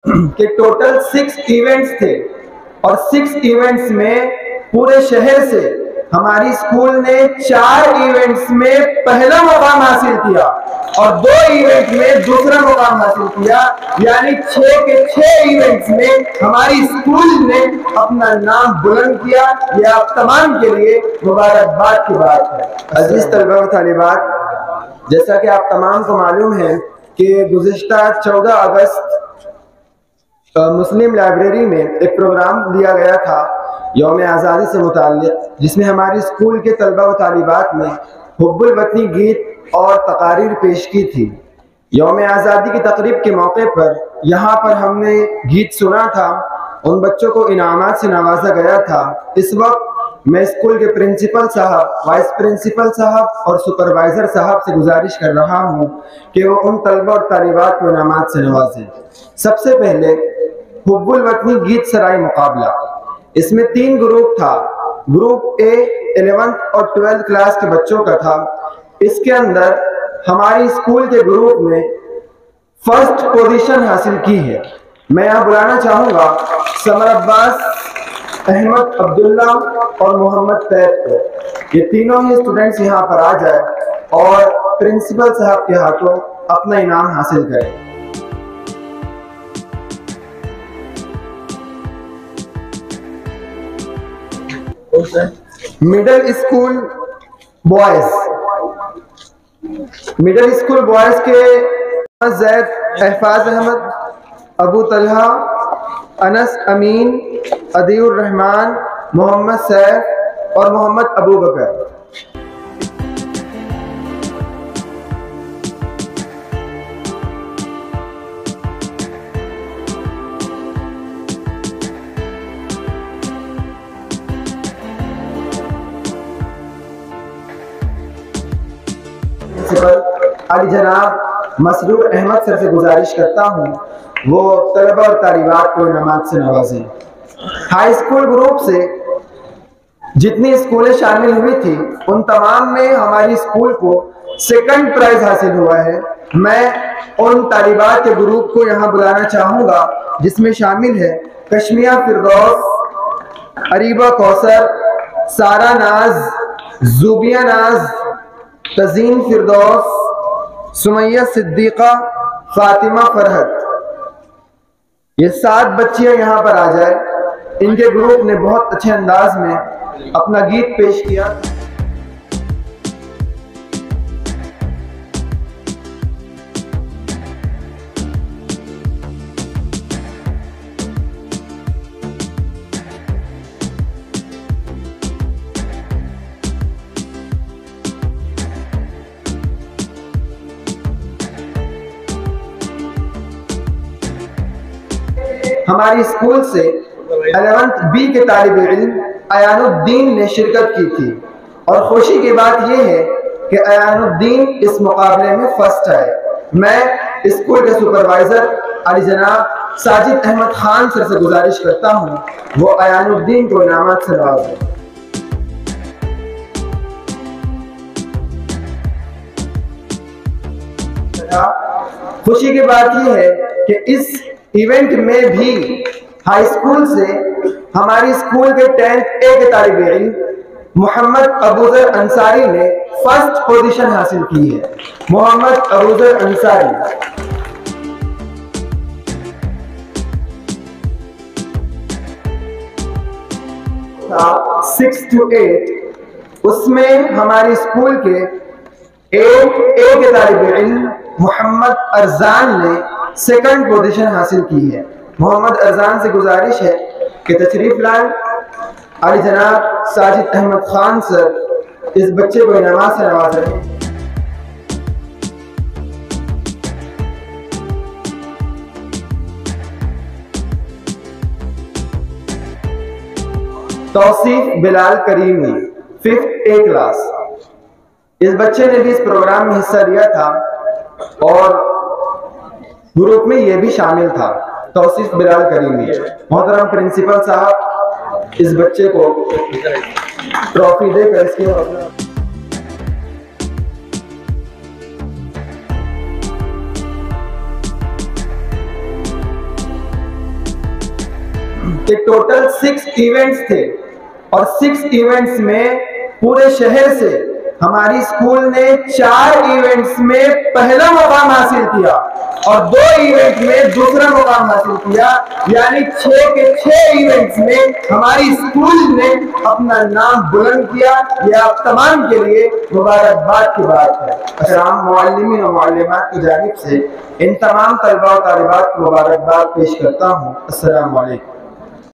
कि total 6 events थे और 6 इवेंट्स में पूरे शहर से हमारी स्कूल ने 4 इवेंट्स में पहला मुकाम हासिल किया और 2 इवेंट में दूसरा मुकाम हासिल किया, यानी 6 के 6 इवेंट्स में हमारी स्कूल ने अपना नाम बुलंद किया। यह आप तमाम के लिए मुबारकबाद की बात है। अजीज तलबा व तालिबात, जैसा कि आप तमाम को मालूम है कि गुज़िश्ता 14 अगस्त मुस्लिम लाइब्रेरी में एक प्रोग्राम लिया गया था यौम आज़ादी से मुताल्लिक़, जिसमें हमारी स्कूल के तलबा व तालिबात ने हुब्बुल वतनी गीत और तकारीर पेश की थी। यौम आज़ादी की तकरीब के मौके पर यहाँ पर हमने गीत सुना था, उन बच्चों को इनामात से नवाजा गया था। इस वक्त मैं स्कूल के प्रिंसिपल साहब, वाइस प्रिंसिपल साहब और सुपरवाइज़र साहब से गुजारिश कर रहा हूँ कि वो उन तलबा और तालिबात को इनामात से नवाजें। सबसे पहले हुब्बुल वतनी गीत सराई मुकाबला, इसमें 3 ग्रुप था। ग्रुप ए 11th और 12th क्लास के बच्चों का था। इसके अंदर हमारी स्कूल के ग्रुप ने फर्स्ट पोजीशन हासिल की है। मैं यहाँ बुलाना चाहूँगा समर अब्बास, अहमद अब्दुल्ला और मोहम्मद तैब को। ये तीनों ही स्टूडेंट्स यहाँ पर आ जाए और प्रिंसिपल साहब के हाथों अपना इनाम हासिल करें। मिडिल स्कूल बॉयज के जैद, एहफाज अहमद, अबू तलहा, अनस अमीन, अदीउर रहमान, मोहम्मद सैफ और मोहम्मद अबू बकर। अली जनाब मसरूर अहमद सर से गुजारिश करता हूँ वो तलबा और तालिबात को इनामात से नवाजें। हाई स्कूल ग्रुप से जितनी स्कूलें शामिल हुई थी उन तमाम में हमारी स्कूल को 2nd प्राइज हासिल हुआ है। मैं उन तालिबात के ग्रुप को यहाँ बुलाना चाहूँगा जिसमें शामिल है कश्मिया फिरदौस, अरीबा कौसर, सारा नाज, जुबिया नाज, तज़ीन फिरदौस, सुमैया सिद्दीक़ा, फातिमा फरहत। ये 7 बच्चियां यहाँ पर आ जाए। इनके ग्रुप ने बहुत अच्छे अंदाज में अपना गीत पेश किया। हमारी स्कूल से 11th बी के तालिब इल्म अयानुद्दीन ने शिरकत की थी और खुशी की बात यह है कि अयानुद्दीन इस मुकाबले में फर्स्ट आए। मैं स्कूल के सुपरवाइजर अली जनाब साजिद अहमद खान सर से गुजारिश करता हूँ वो अयानुद्दीन को इनामात से नवाजें। खुशी की बात यह है कि इस इवेंट में भी हाई स्कूल से हमारी स्कूल के 10th ए के तालिब इल्म मोहम्मद अबूजर अंसारी ने फर्स्ट पोजीशन हासिल की है। मोहम्मद अबूजर अंसारी 6 to 8, उसमें हमारी स्कूल के 8 ए के तालिब इल्म मोहम्मद अरजान ने 2nd पोजीशन हासिल की है। मोहम्मद अरजान से गुजारिश है कि तशरीफ लाएं। अली जनाब साजिद अहमद खान सर इस बच्चे को इनामात से नवाज रहे हैं। तौसीफ बिलाल करीमी 5th ए क्लास, इस बच्चे ने भी इस प्रोग्राम में हिस्सा लिया था और ग्रुप में ये भी शामिल था। तौसीफ बिलाल करीमी, मोहतरम प्रिंसिपल साहब इस बच्चे को ट्रॉफी देकर इसके कि टोटल 6 इवेंट्स थे और 6 इवेंट्स में पूरे शहर से हमारी स्कूल ने 4 इवेंट्स में पहला मुकाम हासिल किया और 2 इवेंट में दूसरा मुकाम हासिल किया, यानी 6 के 6 इवेंट्स में हमारी स्कूल ने अपना नाम बुलंद किया। यह आप तमाम के लिए मुबारकबाद की बात है। तमाम मुअल्लिमीन और मुअल्लिमात की जानिब से इन तमाम तलबा और तालिबात को मुबारकबाद पेश करता हूँ। अस्सलामु अलैकुम।